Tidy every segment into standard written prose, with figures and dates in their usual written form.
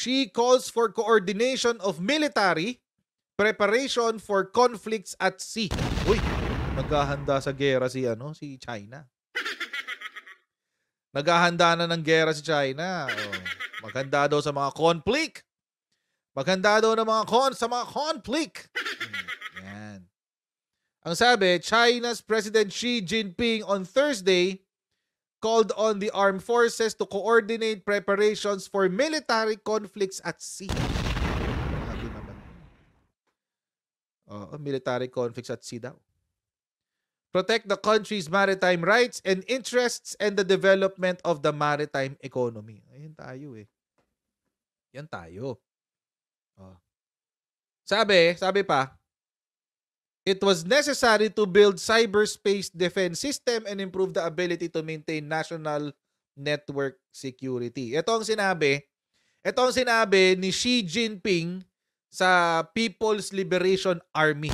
Xi calls for coordination of military preparation for conflicts at sea. Uy, naghahanda sa gera si China. Naghahanda na ng gera si China. Oh, maghanda daw sa mga conflict. Maghanda daw ng sa mga conflict. Yan. Ang sabi, China's President Xi Jinping on Thursday called on the armed forces to coordinate preparations for military conflicts at sea. Grabe naman. Military conflicts at sea daw. Protect the country's maritime rights and interests and the development of the maritime economy. Ayun tayo eh. Yan tayo. Sabi pa, it was necessary to build cyberspace defense system and improve the ability to maintain national network security. Ito ang sinabi ni Xi Jinping sa People's Liberation Army.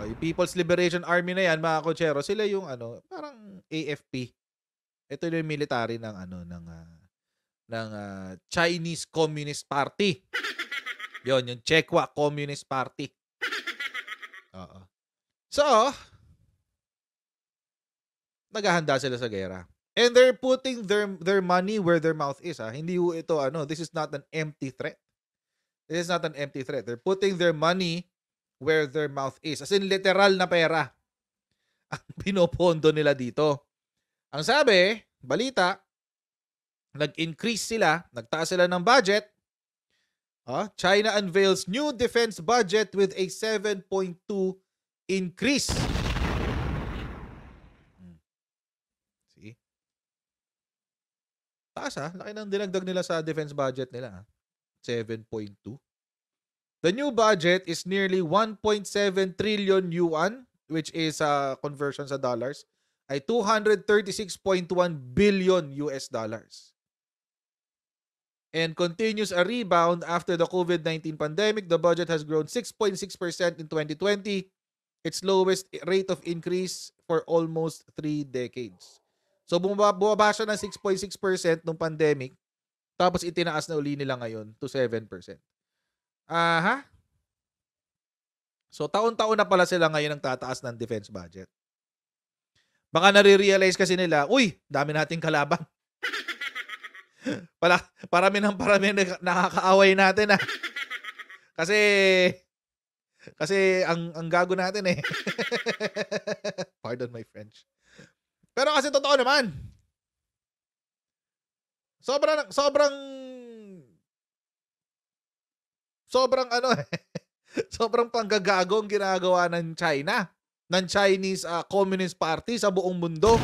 Yung People's Liberation Army na yan, mga kotsero, sila yung parang AFP. Ito yung military ng Chinese Communist Party. Yung Chekwa Communist Party. So, naghahanda sila sa gera. And they're putting their money where their mouth is. Hindi ito this is not an empty threat. This is not an empty threat. They're putting their money where their mouth is. As in literal na pera ang pinopondo nila dito. Ang sabi, balita, nag-increase sila, nagtaas sila ng budget. China unveils new defense budget with a 7.2 increase. See? Taas laki ng dinagdag nila sa defense budget nila. 7.2. The new budget is nearly 1.7 trillion yuan, which is conversion sa dollars, ay 236.1 billion US dollars. And continues a rebound after the COVID-19 pandemic. The budget has grown 6.6% in 2020, its lowest rate of increase for almost 3 decades. So bumaba siya ng 6.6% nung pandemic, tapos itinaas na uli nila ngayon to 7%. So taon-taon na pala sila ngayon ang tataas ng defense budget. Baka nare-realize kasi nila, uy, dami nating kalaban. Parami nakakaaway natin Kasi ang gago natin eh. Pardon my French. Pero kasi totoo naman. Sobrang sobrang panggagago ang ginagawa ng China, ng Chinese Communist Party sa buong mundo.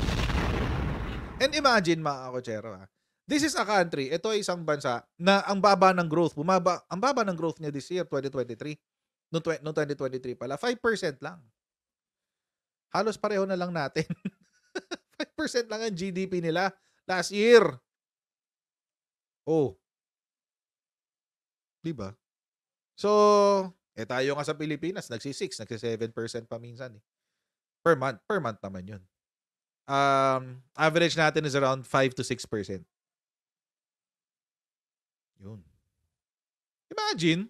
And imagine mga kotsero, this is a country, ito ay isang bansa na ang baba ng growth, ang baba ng growth niya this year, 2023. Noong 2023 pala, 5% lang. Halos pareho na lang natin. 5% lang ang GDP nila last year. Diba? So, tayo nga sa Pilipinas, nagsi-6, nagsi-7% pa minsan eh. Per month naman yun. Average natin is around 5 to 6%. Yun. Imagine,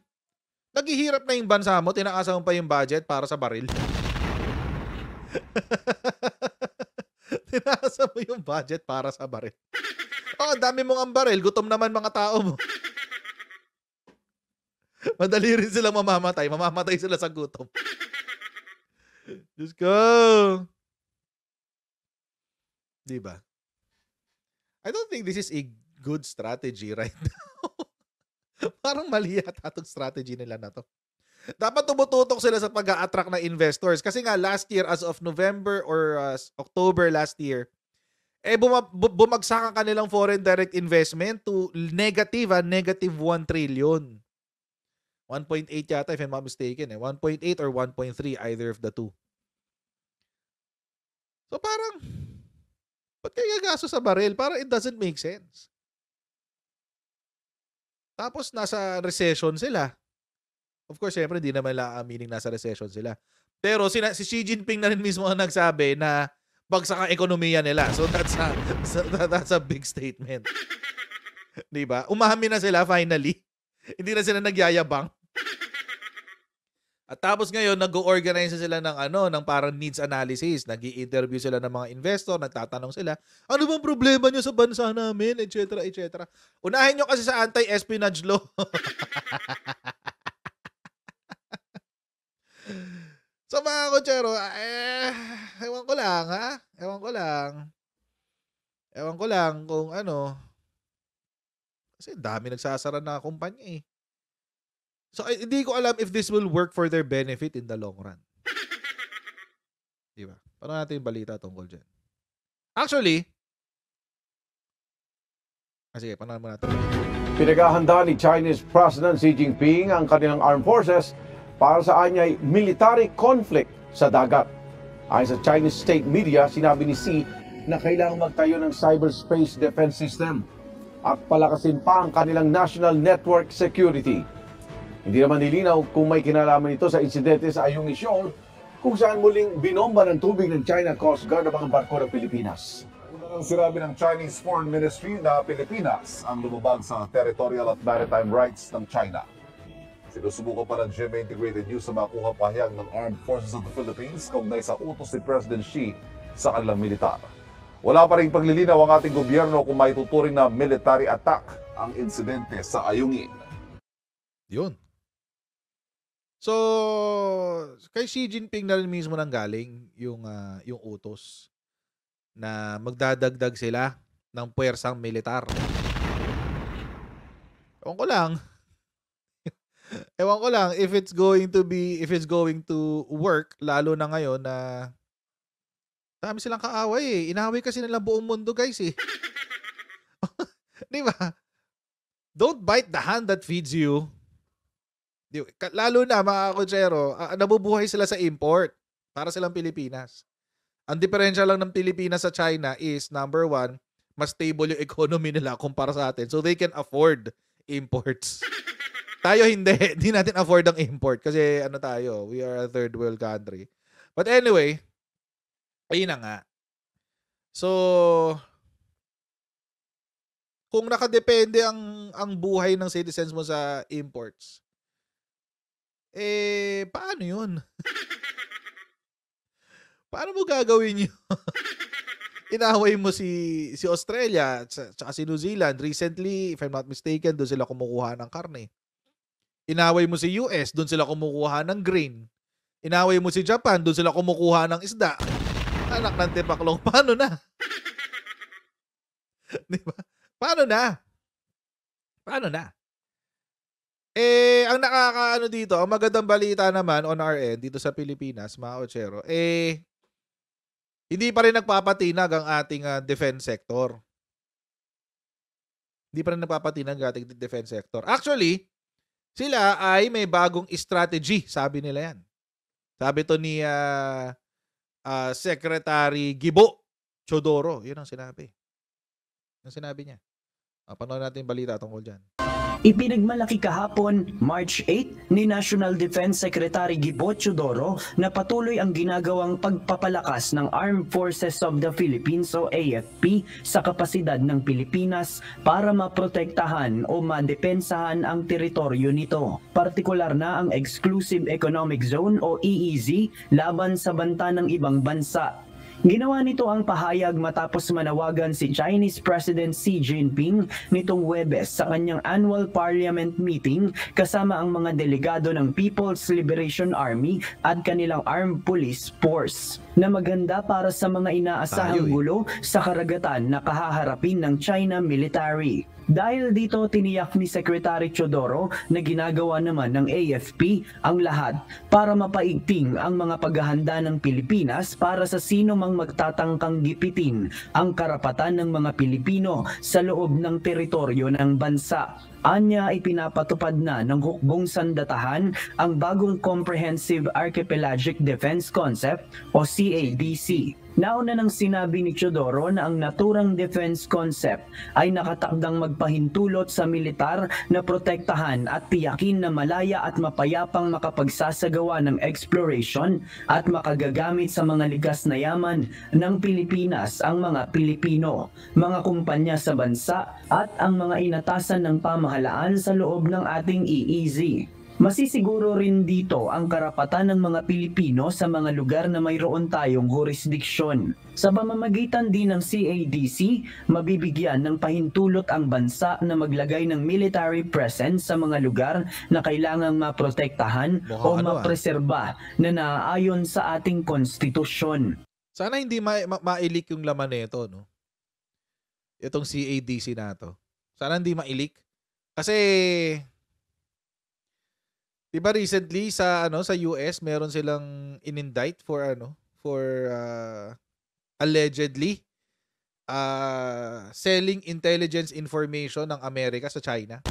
naghihirap na yung bansa mo, tinaasan mo pa yung budget para sa baril. Tinaasan mo yung budget para sa baril. Ang dami mong ang baril, gutom naman mga tao mo. Madali rin sila mamamatay. Mamamatay sila sa gutom. Diyos ko. Diba? I don't think this is a good strategy right now. Parang mali yata itong strategy nila na to. Dapat tumututok sila sa pag-a-attract na investors. Kasi nga last year, as of November or October last year, bumagsak ang kanilang foreign direct investment to negative 1 trillion. 1.8 yata if I'm not mistaken. 1.8 or 1.3, either of the two. So parang, ba't kayo gagasto sa baril? Parang it doesn't make sense. Tapos nasa recession sila. Of course, syempre, hindi naman aaminin nasa recession sila. Pero si Xi Jinping na rin mismo ang nagsabi na bagsak ang ekonomiya nila. So that's a big statement. 'Di ba? Umamin na sila finally. Hindi na sila nagyayabang. At tapos ngayon nag-o-organize sila ng ng parang needs analysis. Nag-i-interview sila ng mga investor, nagtatanong sila, "Ano bang problema niyo sa bansa namin?" et cetera, et cetera. Unahin niyo kasi sa anti-espionage law. So mga kotsero, ewan ko lang ha. Ewan ko lang. Ewan ko lang kung kasi dami nagsasara na kumpanya eh. So hindi ko alam if this will work for their benefit in the long run. Di ba? Paano natin yung balita tungkol dyan? Actually, sige, paano natin? Pinaghahanda ni Chinese President Xi Jinping ang kanilang armed forces para sa anyay military conflict sa dagat. Ayon sa Chinese state media, sinabi ni Xi na kailangang magtayo ng cyberspace defense system at palakasin pa ang kanilang national network security. Hindi naman nilinaw kung may kinalaman ito sa insidente sa Ayungin Shoal kung saan muling binomba ng tubig ng China Coast Guard ang mga barko ng Pilipinas. Una nang sinabi ng Chinese Foreign Ministry na Pilipinas ang lumabag sa territorial at maritime rights ng China. Sinusubukan pa ng GMA Integrated News sa makuha pahayag ng Armed Forces of the Philippines kaugnay sa utos ni President Xi sa kanilang militar. Wala pa rin paglilinaw ang ating gobyerno kung may tuturing na military attack ang insidente sa Ayungin. Yun. So, kay Xi Jinping na rin mismo nanggaling yung utos na magdadagdag sila ng puwersang militar. Ewan ko lang if it's going to work, lalo na ngayon na dami silang kaaway eh. Inaway kasi nila buong mundo, guys eh. Di ba? Don't bite the hand that feeds you. Lalo na mga kotsero, nabubuhay sila sa import para silang Pilipinas. Ang diferensya lang ng Pilipinas sa China is, number one, mas stable yung economy nila kumpara sa atin. So they can afford imports. Tayo hindi. Hindi natin afford ang import kasi we are a third world country. But anyway, ayun na nga. So, kung nakadepende ang buhay ng citizens mo sa imports, paano yun? Paano mo gagawin yun? Inaway mo si Australia at si New Zealand. Recently, if I'm not mistaken, doon sila kumukuha ng karne. Inaway mo si US, doon sila kumukuha ng grain. Inaway mo si Japan, doon sila kumukuha ng isda. Anak ng tipaklong, paano na? Diba? Paano na? Ang nakakaano dito, ang magandang balita naman on our end, dito sa Pilipinas, mga kotsero, hindi pa rin nagpapatinag ang ating defense sector. Hindi pa rin nagpapatinag ang ating defense sector. Actually, sila ay may bagong strategy, sabi nila yan. Sabi to ni Secretary Gibo Chodoro. Yun ang sinabi. Yung sinabi niya. Panood natin yung balita tungkol dyan. Ipinagmalaki kahapon, March 8, ni National Defense Secretary Gibo Chodoro na patuloy ang ginagawang pagpapalakas ng Armed Forces of the Philippines o AFP sa kapasidad ng Pilipinas para maprotektahan o madepensahan ang teritoryo nito. Partikular na ang Exclusive Economic Zone o EEZ laban sa banta ng ibang bansa. Ginawa nito ang pahayag matapos manawagan si Chinese President Xi Jinping nitong Huwebes sa kanyang annual parliament meeting kasama ang mga delegado ng People's Liberation Army at kanilang armed police force na maganda para sa mga inaasahang gulo sa karagatan na kahaharapin ng China military. Dahil dito, tiniyak ni Secretary Chodoro na ginagawa naman ng AFP ang lahat para mapaigting ang mga paghahanda ng Pilipinas para sa sino mang magtatangkang gipitin ang karapatan ng mga Pilipino sa loob ng teritoryo ng bansa. Anya ay pinapatupad na ng hukbong sandatahan ang bagong Comprehensive Archipelagic Defense Concept o CADC. Nauna nang sinabi ni Teodoro na ang naturang defense concept ay nakatakdang magpahintulot sa militar na protektahan at tiyakin na malaya at mapayapang makapagsasagawa ng exploration at makagagamit sa mga likas na yaman ng Pilipinas ang mga Pilipino, mga kumpanya sa bansa at ang mga inatasan ng pamahalaan sa loob ng ating EEZ. Masisiguro rin dito ang karapatan ng mga Pilipino sa mga lugar na mayroon tayong jurisdiksyon. Sa pamamagitan din ng CADC, mabibigyan ng pahintulot ang bansa na maglagay ng military presence sa mga lugar na kailangang maprotektahan o mapreserba na naaayon sa ating konstitusyon. Sana hindi ma-leak yung laman nito, no? Itong CADC na to. Sana hindi ma-leak. Kasi diba recently sa sa US meron silang in-indict for allegedly selling intelligence information ng Amerika sa China.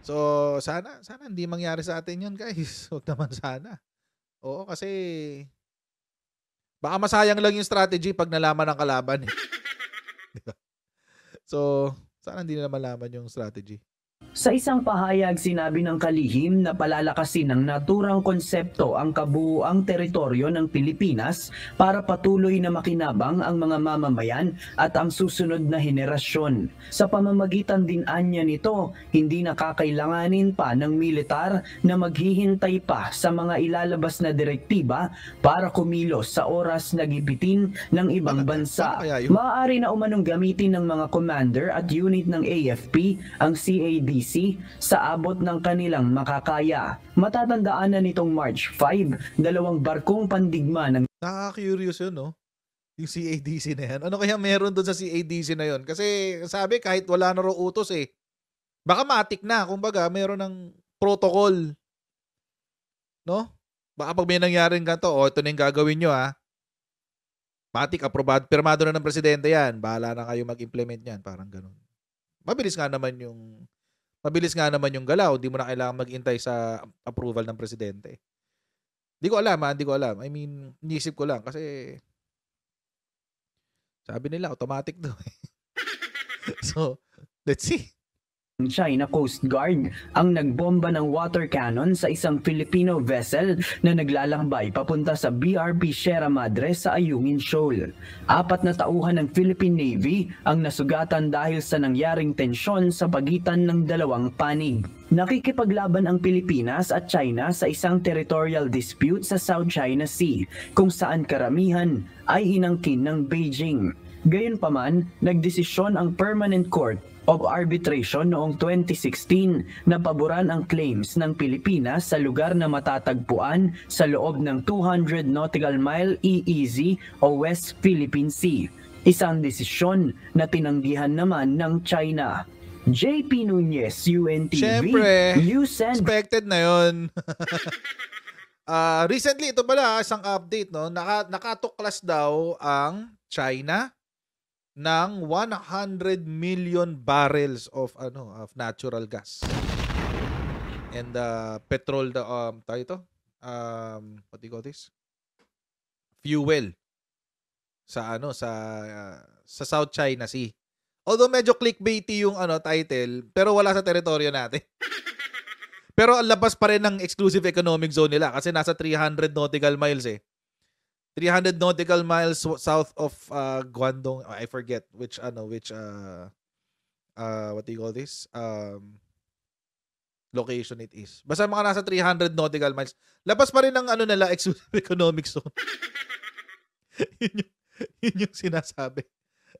So sana hindi mangyari sa atin 'yon, guys. Huwag naman sana. Oo, kasi baka masayang lang yung strategy pag nalaman ng kalaban eh. Diba? So sana hindi nila malaman yung strategy. Sa isang pahayag, sinabi ng kalihim na palalakasin ng naturang konsepto ang kabuuang teritoryo ng Pilipinas para patuloy na makinabang ang mga mamamayan at ang susunod na henerasyon. Sa pamamagitan din anya nito, hindi nakakailanganin pa ng militar na maghihintay pa sa mga ilalabas na direktiba para kumilos sa oras na gibitin ng ibang bansa. Maaari na umanong gamitin ng mga commander at unit ng AFP ang CADC sa abot ng kanilang makakaya. Matatandaan na nitong March 5, 2 barkong pandigma ng Nakaka-curious yun, no? Yung CADC na yan. Ano kaya meron doon sa CADC na yun? Kasi sabi kahit wala na raw utos eh. Baka matik na. Kumbaga, meron ng protocol. No? Baka pag may nangyaring ganito, ito na yung gagawin nyo ha. Matik, aprobado. Pirmado na ng presidente yan. Bahala na kayo mag-implement yan. Parang ganun. Mabilis nga naman yung galaw. Hindi mo na kailangan mag-intay sa approval ng presidente. Hindi ko alam. I mean, inisip ko lang kasi sabi nila automatic daw. So, let's see. China Coast Guard ang nagbomba ng water cannon sa isang Filipino vessel na naglalakbay papunta sa BRP Sierra Madre sa Ayungin Shoal. 4 na tauhan ng Philippine Navy ang nasugatan dahil sa nangyaring tensyon sa pagitan ng dalawang panig. Nakikipaglaban ang Pilipinas at China sa isang territorial dispute sa South China Sea, kung saan karamihan ay inangkin ng Beijing. Gayunpaman, nagdesisyon ang Permanent Court of Arbitration noong 2016 na paboran ang claims ng Pilipinas sa lugar na matatagpuan sa loob ng 200 nautical mile EEZ o West Philippine Sea. Isang desisyon na tinanggihan naman ng China. JP Nunez, UNTV. Siyempre, expected na yun. Recently, ito pala, isang update, no? Nakatuklas daw ang China ng 100 million barrels of natural gas. And petrol what do you call this? Fuel sa South China Sea. Although medyo clickbaity yung title, pero wala sa teritoryo natin. Pero ang labas pa rin ng exclusive economic zone nila kasi nasa 300 nautical miles eh. 300 nautical miles south of Guangdong. I forget which what do you call this? Location it is. Basta mga nasa 300 nautical miles. Labas pa rin ng nila exclusive economic zone. yun yung sinasabi.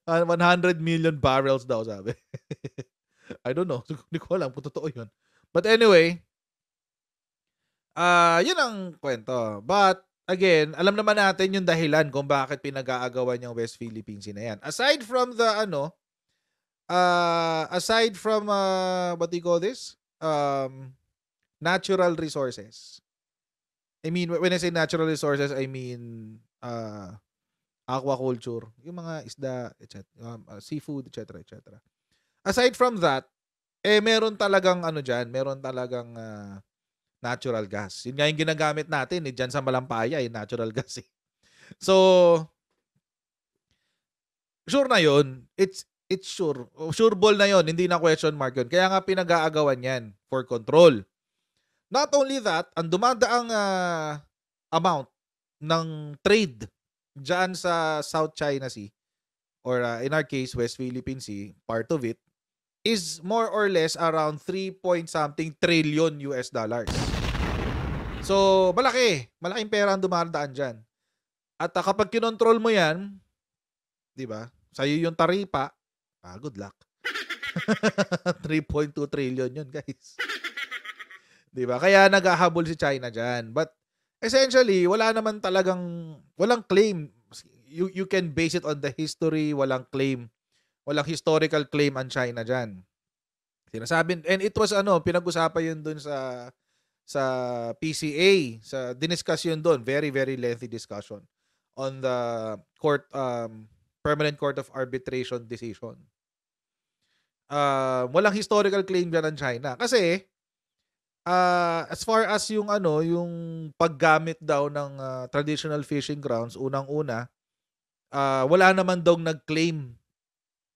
100 million barrels daw sabi. I don't know. Hindi ko alam kung totoo yun. But anyway, yun ang kwento. But again, alam naman natin yung dahilan kung bakit pinag-aagawan yung West Philippine Sea na yan. Aside from what do you call this? Natural resources. I mean, when I say natural resources, I mean aquaculture, yung mga isda, etc., seafood, etc., etc. Aside from that, meron talagang natural gas. Yun nga yung ginagamit natin dyan sa Malampaya, natural gas eh. So, sure na yun. It's sure. Sure ball na yun. Hindi na question mark yun. Kaya nga pinag-aagawan yan for control. Not only that, ang dumadaang amount ng trade dyan sa South China Sea or in our case, West Philippine Sea, part of it, is more or less around 3-point-something trillion US dollars. So, malaki. Malaking pera ang dumadaan dyan. At kapag kinontrol mo yan, di ba? Sa'yo yung taripa, good luck. 3.2 trillion yun, guys. Di ba? Kaya naghahabol si China dyan. But essentially, walang claim. You can base it on the history, walang claim. Walang historical claim ang China dyan. Sinasabi, and it was pinag-usapan yun dun sa PCA, diniscuss yun dun, very, very lengthy discussion on the Permanent Court of Arbitration decision. Walang historical claim dyan ng China. Kasi, as far as yung paggamit daw ng traditional fishing grounds, unang-una, wala naman daw nag-claim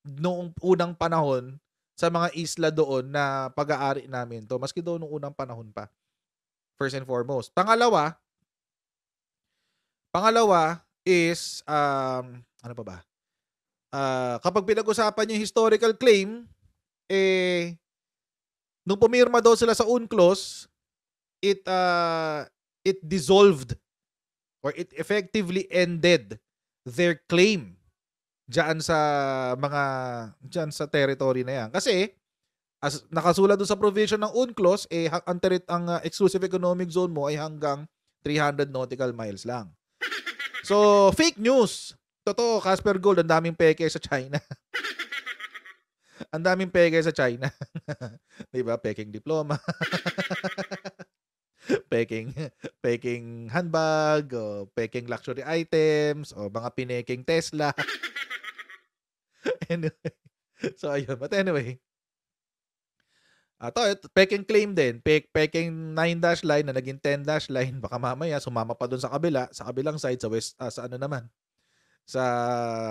noong unang panahon sa mga isla doon na pag-aari namin to. Maski doon noong unang panahon pa. First and foremost. Pangalawa is, ano pa ba? Kapag pinag-usapan yung historical claim, nung pumirma daw sila sa UNCLOS, it dissolved or it effectively ended their claim diyan sa territory na yan. Kasi as nakasulat doon sa provision ng UNCLOS, ang exclusive economic zone mo ay hanggang 300 nautical miles lang. So, fake news. Totoo, Casper Gold, ang daming peke sa China. Ang daming peke sa China. 'Di ba? Peking diploma. peking handbag, o peking luxury items, o mga pineking Tesla. Anyway. So, ayun. But anyway. Peking claim din. Peking 9-dash line na naging 10-dash line. Baka mamaya sumama pa dun sa kabilang side, sa west, sa naman. Sa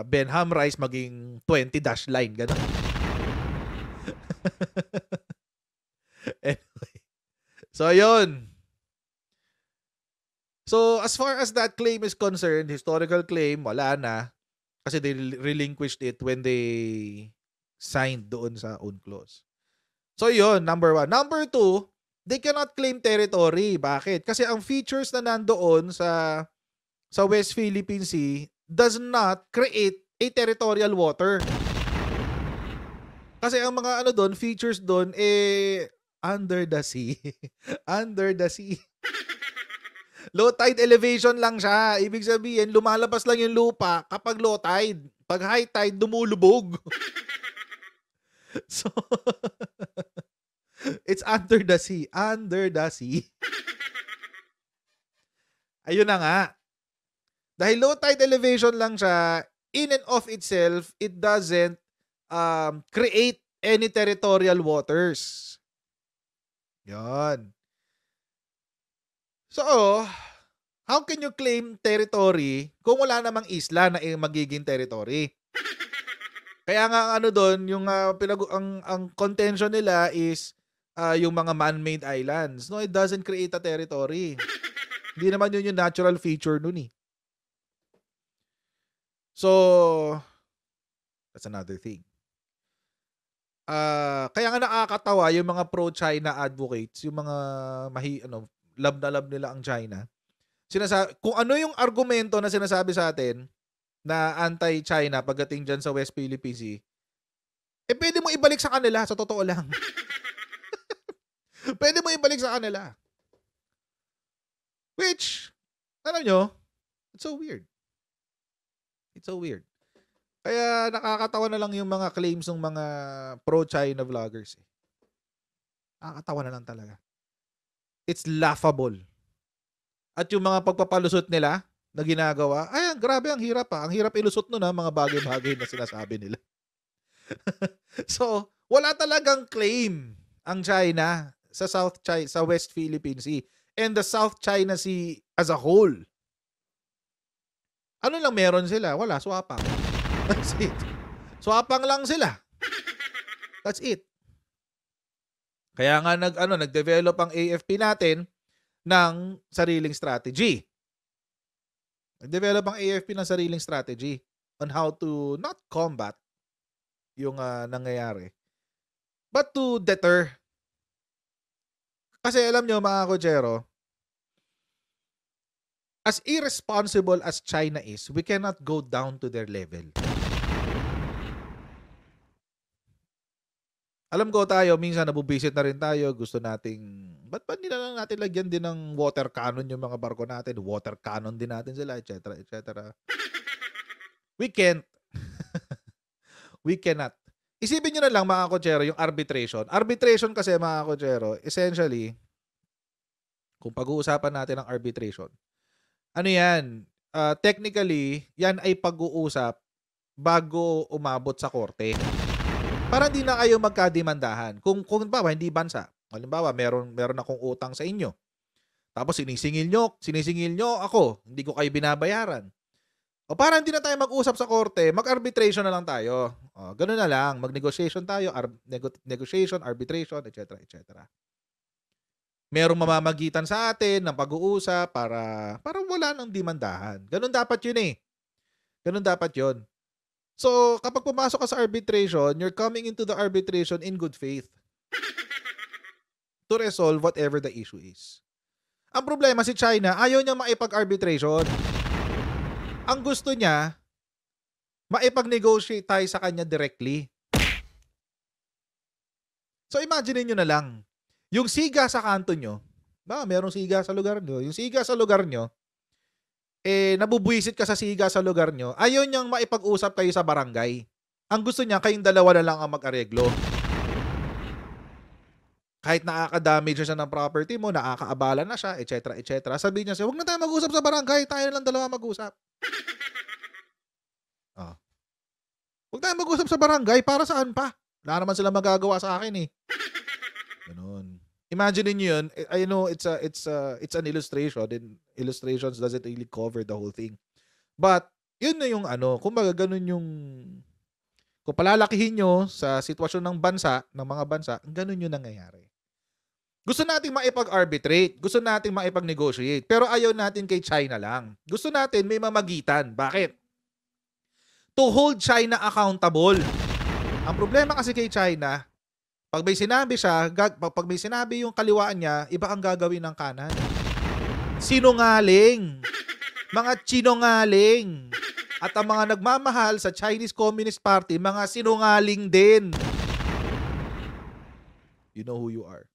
Benham Rice maging 20-dash line. Ganun. Anyway. So, ayun. So, as far as that claim is concerned, historical claim, wala na. Kasi they relinquished it when they signed doon sa UNCLOS. So, yun, number 1. Number 2, they cannot claim territory. Bakit? Kasi ang features na nandoon sa West Philippine Sea does not create a territorial water. Kasi ang mga doon, features doon, under the sea. Under the sea. Low tide elevation lang siya. Ibig sabihin, lumalabas lang yung lupa kapag low tide. Pag high tide, dumulubog. So, it's under the sea. Under the sea. Ayun na nga. Dahil low tide elevation lang siya, in and of itself, it doesn't create any territorial waters. Yan. So, how can you claim territory kung wala namang isla na magiging territory? Kaya nga doon, yung ang contention nila is yung mga man-made islands. No, it doesn't create a territory. Hindi naman yun yung natural feature nun eh. So, that's another thing. Kaya nga nakakatawa yung mga pro-China advocates, yung mga love na love nila ang China. Kung ano yung argumento na sinasabi sa atin na anti-China pagdating dyan sa West Philippine Sea, pwede mo ibalik sa kanila, sa totoo lang. Pwede mo ibalik sa kanila. Which, alam nyo, it's so weird. It's so weird. Kaya nakakatawa na lang yung mga claims ng mga pro-China vloggers. Nakakatawa na lang talaga. It's laughable. At yung mga pagpapalusot nila na ginagawa, grabe, ang hirap pa. Ang hirap ilusot nun mga bagay-bagay na sinasabi nila. So, wala talagang claim ang China sa sa West Philippine Sea and the South China Sea as a whole. Ano lang meron sila? Wala, swapang. That's it. Swapang lang sila. That's it. Kaya nga nag-develop ang AFP natin ng sariling strategy. Nag-develop ang AFP ng sariling strategy on how to not combat yung nangyayari, but to deter. Kasi alam nyo mga Kojero, as irresponsible as China is, we cannot go down to their level. Alam ko tayo, minsan nabubisit na rin tayo, gusto nating, ba't hindi na lang natin lagyan din ng water cannon yung mga barko natin, water cannon din natin sila, etc. etc. We can't. We cannot. Isipin nyo na lang mga Kojero, yung arbitration. Arbitration kasi mga Kojero, essentially, kung pag-uusapan natin ang arbitration, ano yan? Technically, yan ay pag-uusap bago umabot sa korte. Para hindi na kayo magkadimandahan. Kung halimbawa, hindi bansa. Halimbawa, meron akong utang sa inyo. Tapos sinisingil nyo ako. Hindi ko kayo binabayaran. O para hindi na tayo mag-usap sa korte, mag-arbitration na lang tayo. O, ganun na lang. Mag-negotiation tayo, negotiation, arbitration, etc. etc. Merong mamamagitan sa atin ng pag-uusap para wala nang dimandahan. Ganun dapat yun eh. Ganun dapat yun. So, kapag pumasok ka sa arbitration, you're coming into the arbitration in good faith to resolve whatever the issue is. Ang problema si China, ayaw niya maipag-arbitration. Ang gusto niya, maipag-negotiate tayo sa kanya directly. So, imagine niyo na lang, yung siga sa kanto nyo, merong siga sa lugar nyo, yung siga sa lugar nyo, nabubwisit ka sa siga sa lugar nyo, ayaw niyang maipag-usap kayo sa barangay. Ang gusto niya, kayong dalawa na lang ang mag-areglo. Kahit nakaka-damage siya ng property mo, nakakaabala na siya, etc. etc. Sabihin niya siya, huwag na tayo mag-usap sa barangay, tayo na lang dalawa mag-usap. Huwag tayo mag-usap sa barangay, para saan pa? Wala naman sila magagawa sa akin eh. Ganun. Imagine niyo yun. I know it's an illustration, and illustrations doesn't really cover the whole thing. But yun na yung kumbaga ganun yung, kung palalakihin nyo sa sitwasyon ng bansa, ng mga bansa, ganun yung nangyayari. Gusto nating maipag-arbitrate, gusto nating maipag-negotiate, pero ayaw natin kay China lang. Gusto natin may mamagitan. Bakit? To hold China accountable. Ang problema kasi kay China, pag may sinabi siya, pag may sinabi yung kaliwaan niya, iba ang gagawin ng kanan. Sinungaling. Mga sinungaling. At ang mga nagmamahal sa Chinese Communist Party, mga sinungaling din. You know who you are.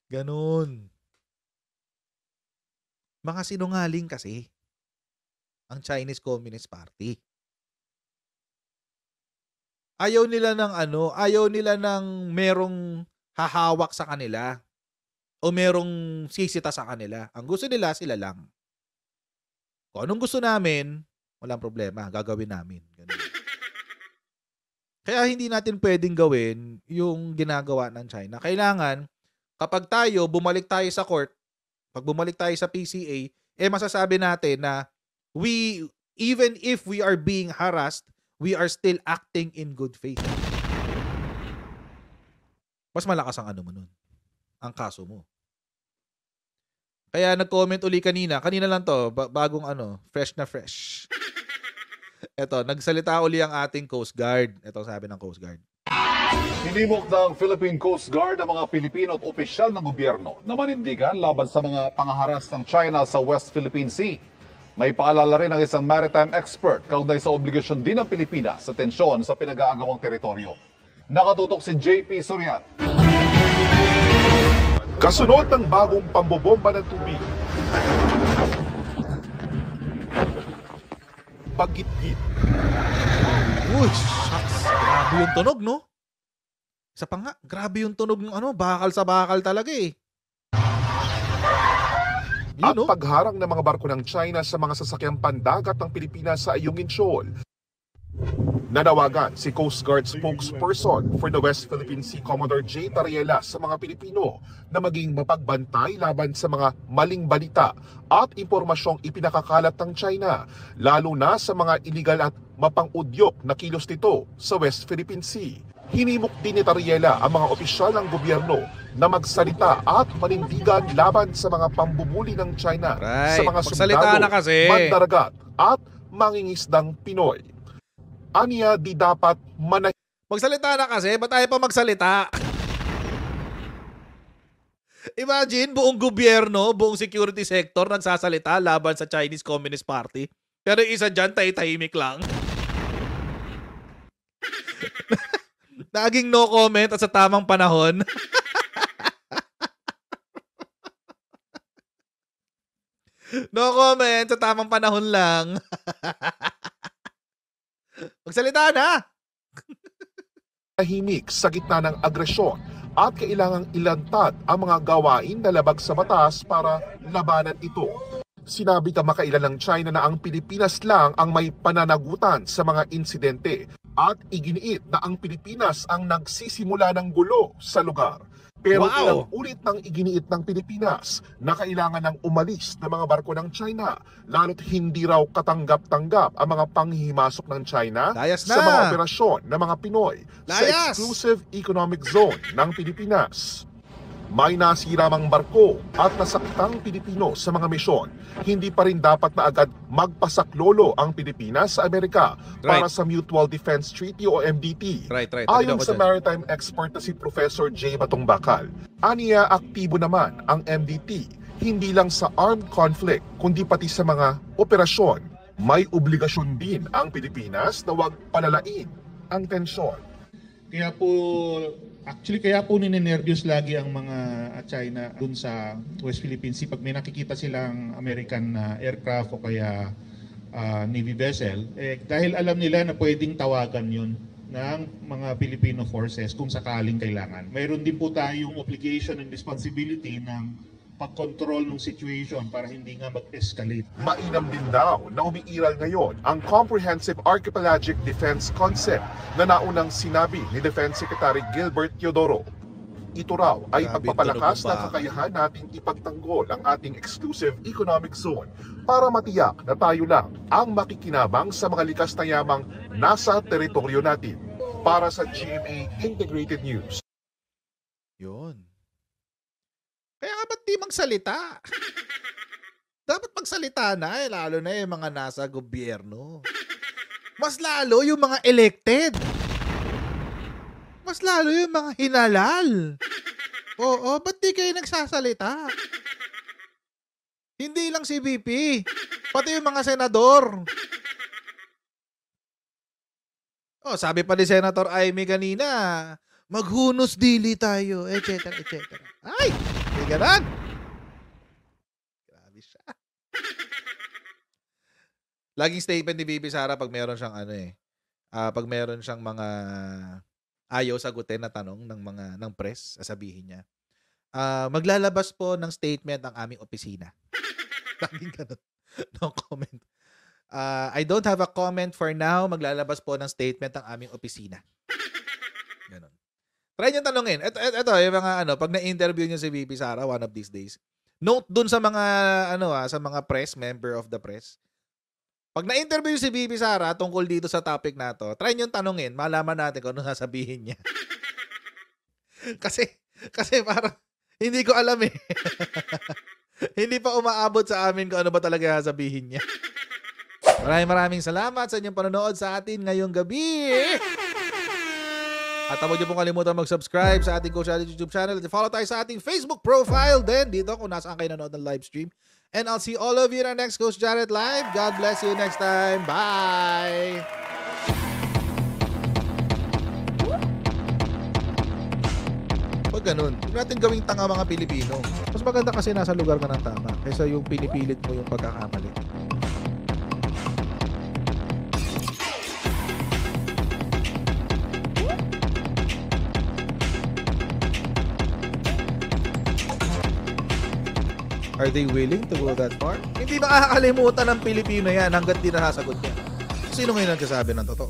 Ganun. Mga sinungaling kasi ang Chinese Communist Party. Ayaw nila ng merong hahawak sa kanila o merong sisita sa kanila. Ang gusto nila, sila lang. Kung anong gusto namin, walang problema, gagawin namin. Ganun. Kaya hindi natin pwedeng gawin yung ginagawa ng China. Kailangan, kapag bumalik tayo sa court, pag bumalik tayo sa PCA, masasabi natin na even if we are being harassed, we are still acting in good faith. Mas malakas ang mo nun. Ang kaso mo. Kaya nag-comment uli kanina lang to, bagong fresh na fresh. Eto, nagsalita uli ang ating Coast Guard. Eto sabi ng Coast Guard. Hinimok ng Philippine Coast Guard ang mga Pilipino at opisyal ng gobyerno na manindigan laban sa mga pangaharas ng China sa West Philippine Sea. May paalala rin ng isang maritime expert kaugnay sa obligasyon din ng Pilipinas sa tensyon sa pinag-aagawang teritoryo. Nakatutok si JP Sorian. Kasunod ng bagong pambobomba ng tubig. Pagitgit. Uy, shucks. Grabe yung tunog, no? Isa pa nga, grabe yung tunog ng bakal sa bakal talaga eh. At pagharang ng mga barko ng China sa mga sasakyang pandagat ng Pilipinas sa Ayungin Shoal. Nanawagan si Coast Guard spokesperson for the West Philippine Sea Commodore J. Tariela sa mga Pilipino na maging mapagbantay laban sa mga maling balita at impormasyong ipinakakalat ng China, lalo na sa mga iligal at mapang-udyok na kilos nito sa West Philippine Sea. Hinimok din ni Tariela ang mga opisyal ng gobyerno na magsalita at manindigan laban sa mga pambubuli ng China sa mga Magsalita na sundalo, kasi. mandaragat at mangingisdang Pinoy. Aniya di dapat Magsalita na kasi, ba't tayo pa magsalita? Imagine, buong gobyerno, buong security sector nagsasalita laban sa Chinese Communist Party. Pero yung isa dyan, tahimik lang. Naging no comment at sa tamang panahon. No comment, sa tamang panahon lang. Magsalita na! tahimik sa gitna ng agresyon at kailangang ilantad ang mga gawain na labag sa batas para labanan ito. Sinabi kamakailan ng China na ang Pilipinas lang ang may pananagutan sa mga insidente at iginiit na ang Pilipinas ang nagsisimula ng gulo sa lugar. Pero Wow! ilang ulit nang iginiit ng Pilipinas na kailangan ng umalis ng mga barko ng China, lalo't hindi raw katanggap-tanggap ang mga panghihimasok ng China Layas sa na! mga operasyon ng mga Pinoy sa Layas! exclusive economic zone ng Pilipinas. May nasira mang barko at nasaktang Pilipino sa mga misyon, hindi pa rin dapat na agad magpasaklolo ang Pilipinas sa Amerika para sa Mutual Defense Treaty o MDT. Right. Ayon Ako sa dyan. maritime expert na si Professor J. Batongbakal, aniya aktibo naman ang MDT, hindi lang sa armed conflict, kundi pati sa mga operasyon. May obligasyon din ang Pilipinas na huwag palalain ang tensyon. Kaya po ninenervyos lagi ang mga China dun sa West Philippine Sea pag may nakikita silang American aircraft o kaya Navy vessel, dahil alam nila na pwedeng tawagan yun ng mga Filipino forces kung sakaling kailangan. Mayroon din po tayong obligation and responsibility ng pag-control ng situation para hindi nga mag-escalate. Mainam din daw na umiiral ngayon ang Comprehensive Archipelagic Defense Concept na naunang sinabi ni Defense Secretary Gilbert Teodoro. Ito raw ay Grabe, pagpapalakas tunog ng pa. kakayahan nating ipagtanggol ang ating exclusive economic zone para matiyak na tayo lang ang makikinabang sa mga likas na yamang nasa teritoryo natin. Para sa GMA Integrated News. Yun. Kaya nga ba't di magsalita? Dapat magsalita na lalo na yung mga nasa gobyerno. Mas lalo yung mga elected. Mas lalo yung mga hinalal. Oo, ba't di kayo nagsasalita? Hindi lang si VP, pati yung mga senador. Oh, sabi pa ni Senator Aimee kanina, maghunos dili tayo, etc. Ay, hindi ganun. Grabe siya. Laging statement ni Bibi Sara pag meron siyang pag meron siyang mga ayaw sagutin na tanong ng press, sasabihin niya, maglalabas po ng statement ang aming opisina. Laging ganun. No comment. I don't have a comment for now. Maglalabas po ng statement ang aming opisina. Ganun. Try niyo tanungin. Ito yung mga pag na-interview niyo si VP Sara one of these days. Note dun sa mga sa mga press, member of the press. Pag na-interview si VP Sara tungkol dito sa topic na to, try niyo tanungin, malaman natin kung ano sasabihin niya. kasi parang hindi ko alam eh. Hindi pa umaabot sa amin kung ano ba talaga sasabihin niya. Maraming salamat sa inyong panonood sa atin ngayong gabi. At huwag niyo pong kalimutan mag-subscribe sa ating Coach Ali YouTube channel at follow tayo sa ating Facebook profile din dito kung nasaan kayo nanonood ng live stream. And I'll see all of you in our next Coach Jared Live. God bless you next time. Bye! Pag ganun, huwag natin gawing tanga mga Pilipino. Mas maganda kasi nasa lugar ka ng tama kaysa yung pinipilit mo yung pagkakamali. Are they willing to go that far? Hindi makakalimutan ng Pilipino yan hanggat di nasasagot niya. Sino ngayon nagsasabi ng totoo?